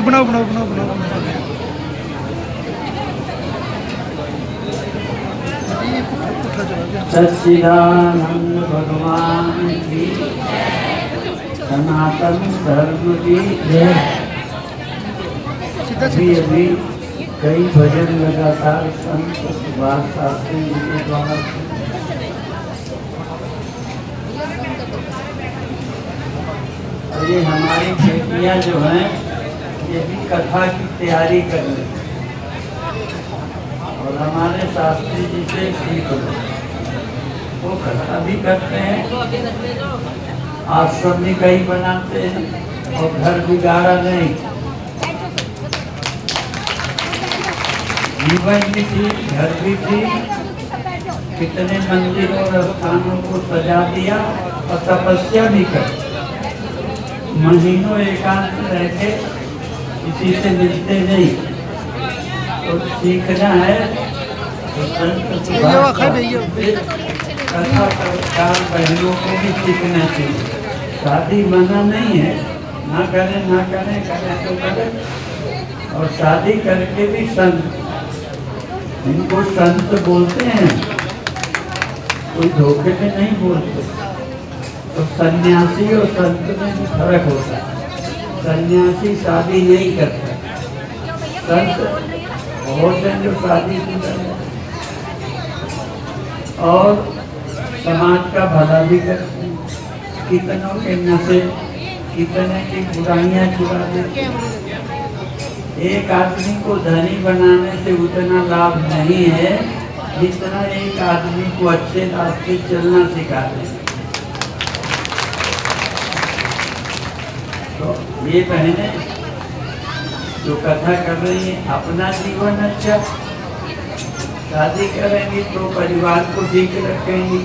ये बनाओ बनाओ बनाओ बनाओ सच्चिदानंद भगवान की सनातन धर्म की जय। अभी अभी कई भजन लगातार संत सुभाष शास्त्री जी के द्वारा और ये हमारी बेटियां जो हैं ये भी कथा की तैयारी कर रही हैं और हमारे शास्त्री जी से सीख रहे हैं। वो कथा भी करते हैं, आश्रम भी कई बनाते हैं और घर बिगाड़ा नहीं। जीवन भी थी, घर भी थी, कितने मंदिरों और स्थानों को सजा दिया और तपस्या भी कर। महीनों एकांत रह के किसी से मिलते नहीं, तो सीखना है तो कथा चार बहनों को भी सीखना चाहिए। शादी मना नहीं है, ना करें ना करें, करें तो करें। और शादी करके भी संत, इनको संत बोलते हैं, कोई धोखे में नहीं बोलते। तो सन्यासी और संत में भी फर्क होता है। सन्यासी शादी नहीं करता, संत बहुत हैं जो शादी की करते और समाज का भला भी करते हैं। कितनों के नशे, कितने की बुराइयां छुड़ा देते। एक आदमी को धनी बनाने से उतना लाभ नहीं है जितना एक आदमी को अच्छे रास्ते चलना सिखा दे। तो ये बहनें जो कथा कर रही है, अपना जीवन अच्छा, शादी करेंगी तो परिवार को ठीक रखेंगी,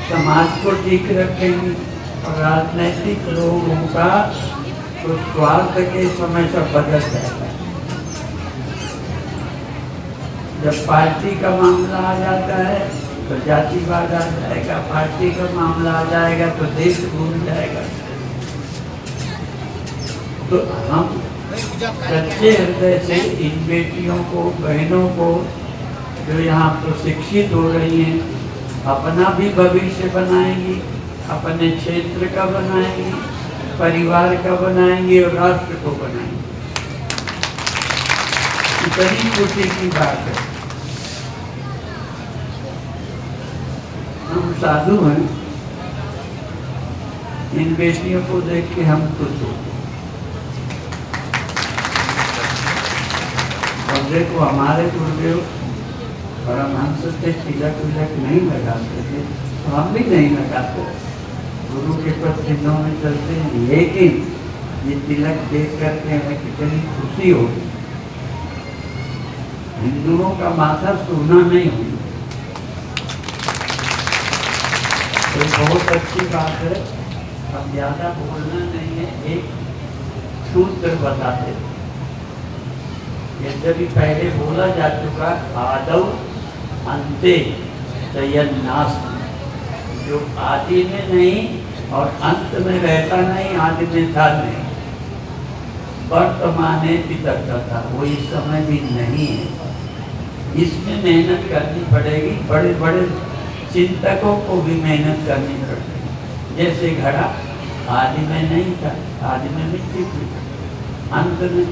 समाज को ठीक रखेंगी और राजनीतिक लोगों का तो स्वार्थ के समय से बदल जाएगा। जब पार्टी का मामला आ जाता है तो जातिवाद आ जाएगा, पार्टी का मामला आ जाएगा तो देश भूल जाएगा। तो हम सच्चे हृदय से इन बेटियों को, बहनों को जो यहाँ प्रशिक्षित हो रही हैं, अपना भी भविष्य बनाएंगी, अपने क्षेत्र का बनाएंगी, परिवार का बनाएंगी और राष्ट्र को बनाएंगी। इतनी खुशी की बात है। हम साधु हैं, इन बेटियों को देख के हम खुश होते। और देखो हमारे गुरुदेव परमहंस से तिलक विलक नहीं लगाते थे, तो हम भी नहीं लगाते। गुरु के पद चिन्हों में चलते हैं, लेकिन ये तिलक देख करके हमें कितनी खुशी होगी। हिंदुओं का माथा सोना नहीं होगा, तो बहुत अच्छी बात है। अब ज्यादा बोलना नहीं है, एक सूत्र बताते हैं। यद्यपि पहले बोला जा चुका, आदौ अंते तयन्नास्ति, जो आदि में नहीं और अंत में रहता नहीं, आदि में था नहीं, वर्तमाने पितरता था, वो इस समय भी नहीं है। इसमें मेहनत करनी पड़ेगी, बड़े बड़े चिंतकों को भी मेहनत करनी पड़ेगी। जैसे घड़ा आदि में नहीं था, आदि में मिट्टी थी, अंत में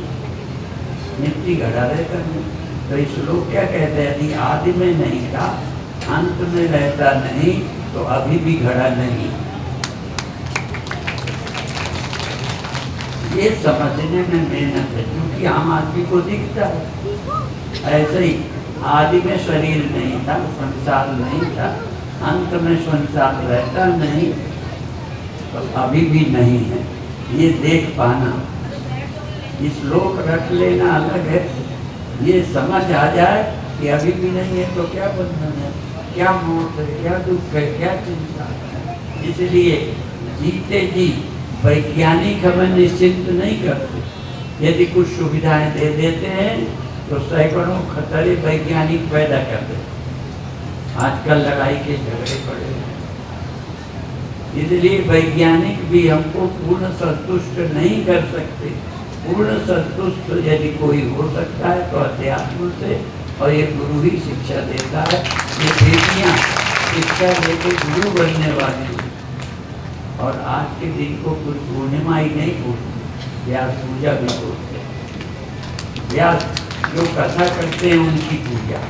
मिट्टी घड़ा रहता नहीं। तो इस लोग क्या कहते हैं, यदि आदि में नहीं था, अंत में रहता नहीं, तो अभी भी घड़ा नहीं। ये समझने में मेहनत है, क्योंकि आम आदमी को दिखता है। ऐसे ही आदि में शरीर नहीं था, संसार नहीं था, अंत में संसार रहता नहीं, तो अभी भी नहीं है। ये देख पाना, इस लोक रख लेना अलग है। ये समझ आ जाए कि अभी भी नहीं है तो क्या बंधन है, क्या मौत है, क्या दुख है, क्या चिंता है। इसलिए जीते जी वैज्ञानिक हमें निश्चिंत नहीं करते। यदि कुछ सुविधाएं दे देते हैं तो सैकड़ों खतरे वैज्ञानिक पैदा कर देते। आजकल लड़ाई के झगड़े पड़े हैं, इसलिए वैज्ञानिक भी हमको पूर्ण संतुष्ट नहीं कर सकते। पूर्ण संतुष्ट यदि कोई हो सकता है तो अध्यात्म से, और ये गुरु ही शिक्षा देता है। ये बेटियां शिक्षा लेके गुरु बनने वाली हैं। और आज के दिन को कुछ पूर्णिमा ही नहीं बोलते, व्यास पूजा भी बोलते हैं। व्यास जो कथा करते हैं उनकी पूजा,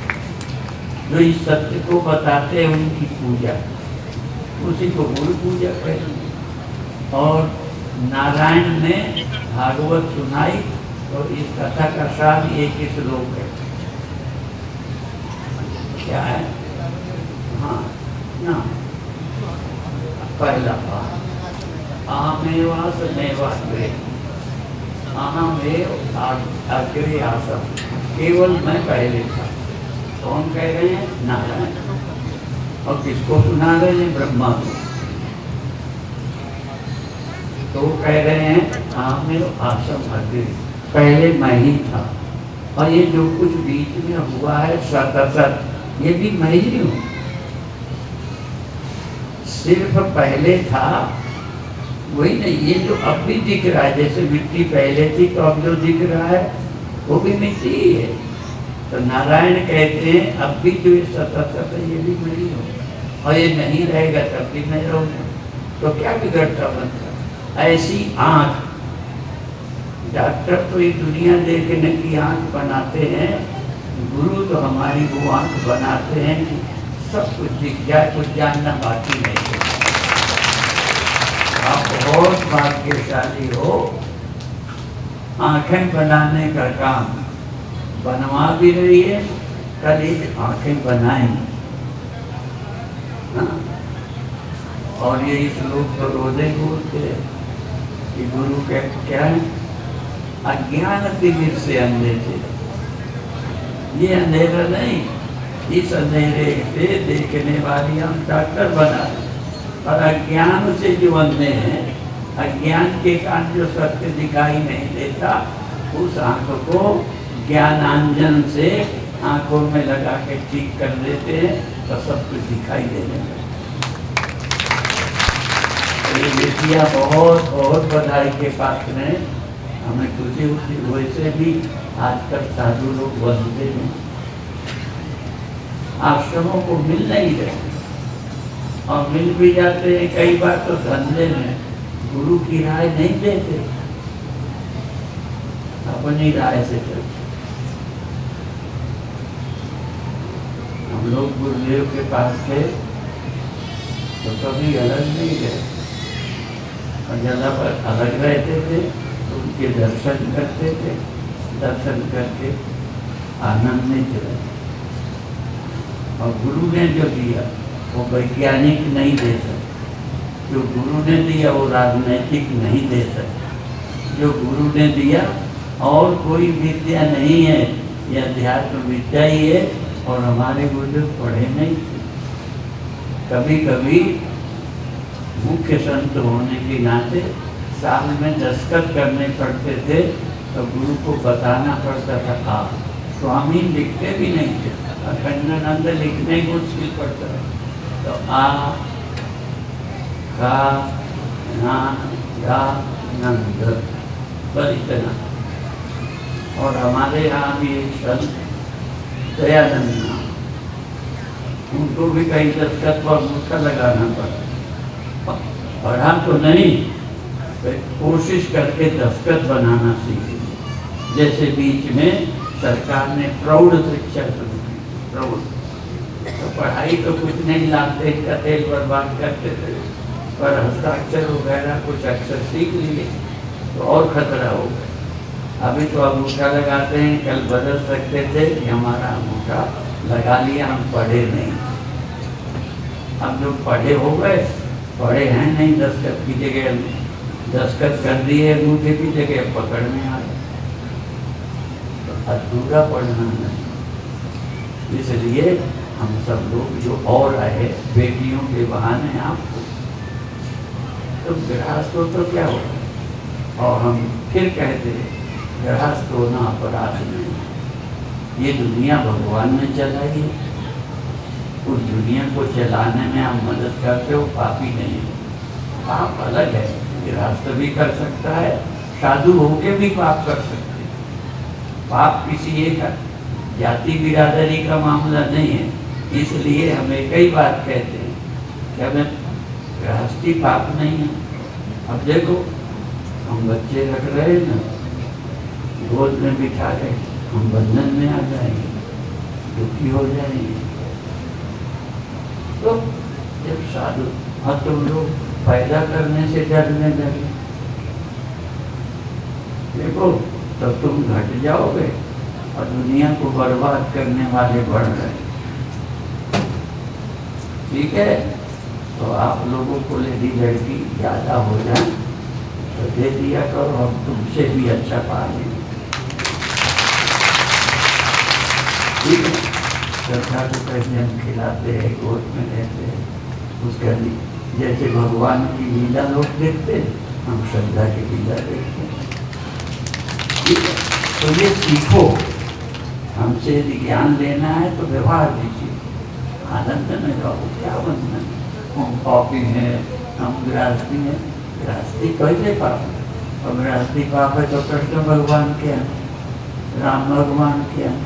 जो इस सत्य को बताते हैं उनकी पूजा, उसी को गुरु पूजा कहेंगे। और नारायण ने भागवत सुनाई, और इस कथा का सार एक ही श्लोक है, क्या है? हाँ ना, पहला पाठ, अहमेवासमेवाग्रे, अहमेव अग्रे आसम, केवल मैं पहले था। कौन कह रहे हैं? नारायण। और किसको सुना रहे हैं? ब्रह्मा को। तो कह रहे हैं अहमेव आसम अग्रे, पहले मैं ही था। और ये जो कुछ बीच में हुआ है सतसत, ये भी मैं ही हूँ। सिर्फ पहले था वही नहीं, ये जो अब भी दिख रहा है, जैसे मिट्टी पहले थी तो अब जो दिख रहा है वो भी मिट्टी ही है। तो नारायण कहते हैं अब भी जो सतसत है ये भी मैं ही हूँ, और ये नहीं रहेगा तब भी मैं रहूँगा। तो क्या बिगड़ता बनता? ऐसी आँख, डॉक्टर तो ये दुनिया देखने की आँख बनाते हैं, गुरु तो हमारी वो आँख बनाते हैं कि सब कुछ दिख जाए, कुछ जानना बाकी नहीं है। आप बहुत भाग्यशाली हो, आँखें बनाने का काम बनवा भी रही है, कल एक आँखें बनाएंगे। हाँ? और ये इस लोग तो रोजे बोलते हैं कि गुरु के क्या है? अज्ञान तिमिर से अंधे थे। ये अंधेरा नहीं, इस अंधेरे से देखने वाली हम डॉक्टर बना, और अज्ञान से जो अंधे हैं, अज्ञान के कारण जो सत्य दिखाई नहीं देता, उस आंख को ज्ञानांजन से आंखों में लगा के ठीक कर देते हैं तो सब कुछ दिखाई देने लगता। ये बेटियां बहुत बहुत बधाई के पात्र हैं, हमें खुशी होती। वैसे भी आजकल साधु लोग बनते हैं, आश्रमों को मिल नहीं रहे, और मिल भी जाते हैं कई बार तो धंधे में गुरु की राय नहीं देते, अपनी राय से चलते। हम लोग गुरुदेव के पास थे तो कभी अलग नहीं गए, और जगह पर अलग रहते थे तो उनके दर्शन करते थे, दर्शन करके आनंदित रहे। और गुरु ने जो दिया वो वैज्ञानिक नहीं दे सकते, जो गुरु ने दिया वो राजनैतिक नहीं दे सकते। जो गुरु ने दिया और कोई विद्या नहीं है, ये अध्यात्म विद्या ही है। और हमारे गुरुदेव पढ़े नहीं थे, कभी कभी मुख्य संत होने के नाते साल में दस्तखत करने पड़ते थे, तो गुरु को बताना पड़ता था। आप स्वामी लिखते भी नहीं थे, अखंडानंद लिखने को मुश्किल पड़ता है, तो आ का ना गा नंद, बस इतना। और हमारे यहाँ भी एक संत दयानंद नाम, उनको भी कहीं दस्तखत पर मुक्का लगाना पड़ा। पढ़ा तो नहीं, कोशिश करके दस्तखत बनाना सीखे। जैसे बीच में सरकार ने प्रौढ़ शिक्षा शुरू की, प्रौढ़ तो पढ़ाई तो कुछ नहीं, लाते का तेल बर्बाद करते थे, पर हस्ताक्षर वगैरह कुछ अक्षर सीख लिए तो और खतरा हो गया। अभी तो अंगूठा लगाते हैं, कल बदल सकते थे कि हमारा अंगूठा लगा लिया, हम पढ़े नहीं। अब जो पढ़े हो गए, पढ़े हैं नहीं, दस्तखत की जगह दस्तखत कर दिए अंगूठे की जगह, पकड़ में आ गए, तो अधूरा पढ़ना नहीं। इसलिए हम सब लोग जो और आए बेटियों के बहाने आपको, तो गृहस्थ हो तो क्या हो। और हम फिर कहते हैं गृहस्थ होना अपराध नहीं, ये दुनिया भगवान ने चलाई है, उस दुनिया को चलाने में आप मदद करते हो, पापी नहीं। पाप अलग है, गृहस्थ भी कर सकता है साधु होके भी पाप कर सकते हैं। पाप किसी एक जाति बिरादरी का मामला नहीं है, इसलिए हमें कई बार कहते हैं कि हमें गृहस्थी पाप नहीं है। अब देखो हम बच्चे रख रहे हैं ना, गोद में बिठा रहे, हम बंधन में आ जाएंगे, दुखी हो जाएंगे। तो जब साधु तुम लोग पैदा करने से डरने लगे, देखो तो तुम घट जाओगे और दुनिया को बर्बाद करने वाले बढ़ रहे। ठीक है, तो आप लोगों को यदि लड़की ज्यादा हो जाए तो दे दिया करो, हम तुमसे भी अच्छा पालेंगे। ठीक है, श्रद्धा को कैसे हम खिलाते हैं, गोद में रहते हैं, उसका जैसे भगवान की लीला लोग देखते हैं, हम श्रद्धा की लीला देखते हैं। ठीक है, तो ये सीखो। हमसे यदि ज्ञान लेना है तो व्यवहार दीजिए, आनंद में रहो। क्या बंधन, हम पापी हैं, हम गृहस्थी हैं। गृहस्थी कैसे पाप है? और गृहस्थी पाप है तो कृष्ण भगवान के हैं, राम भगवान के हैं।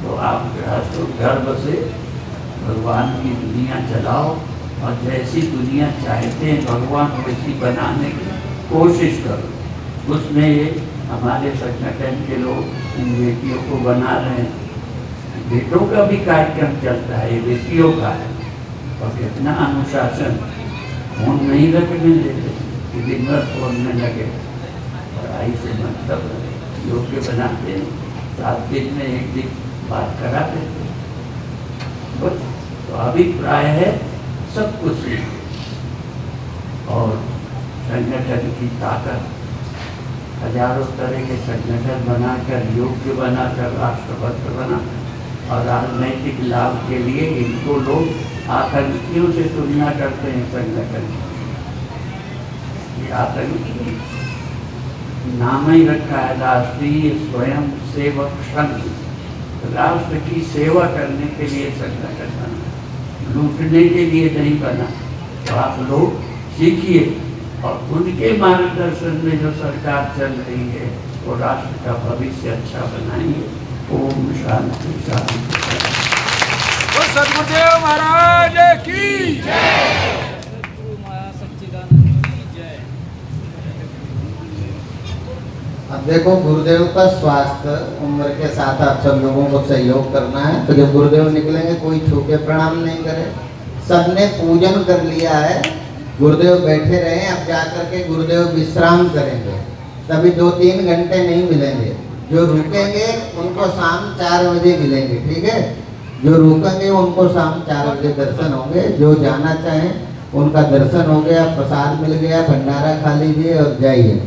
तो आप गृहस्थ घर बसे, भगवान की दुनिया चलाओ और जैसी दुनिया चाहते हैं भगवान वैसी बनाने की कोशिश करो। उसमें ये हमारे संगठन के लोग इन बेटियों को बना रहे हैं। बेटों का भी कार्यक्रम चलता है, ये बेटियों का है। और कितना अनुशासन, फोन नहीं रखने देते कि दिन भर फोन में लगे, पढ़ाई से मतलब योग्य बनाते हैं, 7 दिन में 1 दिन बात करा देते। बस तो अभिप्राय है सब कुछ सीखो। और संगठन की ताकत, हजारों तरह के संगठन बनाकर, योग्य बनाकर, राष्ट्रभक्त बनाकर, और राजनैतिक लाभ के लिए इनको लोग आतंकियों से तुलना करते हैं। संगठन ये आतंकी नाम ही रखा है, राष्ट्रीय स्वयं सेवक संघ। राष्ट्र की सेवा करने के लिए संगठन बना, लूटने के लिए नहीं बना। तो आप लोग सीखिए और उनके मार्गदर्शन में जो सरकार चल रही है वो राष्ट्र का भविष्य अच्छा बनाएंगे। ओम शांति शांति। सद्गुरुदेव महाराज की जय। अब देखो, गुरुदेव का स्वास्थ्य उम्र के साथ आप सब लोगों को सहयोग करना है। तो जब गुरुदेव निकलेंगे कोई छू के प्रणाम नहीं करे। सबने पूजन कर लिया है, गुरुदेव बैठे रहे। अब जाकर के गुरुदेव विश्राम करेंगे, तभी 2-3 घंटे नहीं मिलेंगे। जो रुकेंगे उनको शाम 4 बजे मिलेंगे। ठीक है, जो रुकेंगे उनको शाम 4 बजे दर्शन होंगे। जो जाना चाहें उनका दर्शन हो गया, प्रसाद मिल गया, भंडारा खा लीजिए और जाइए।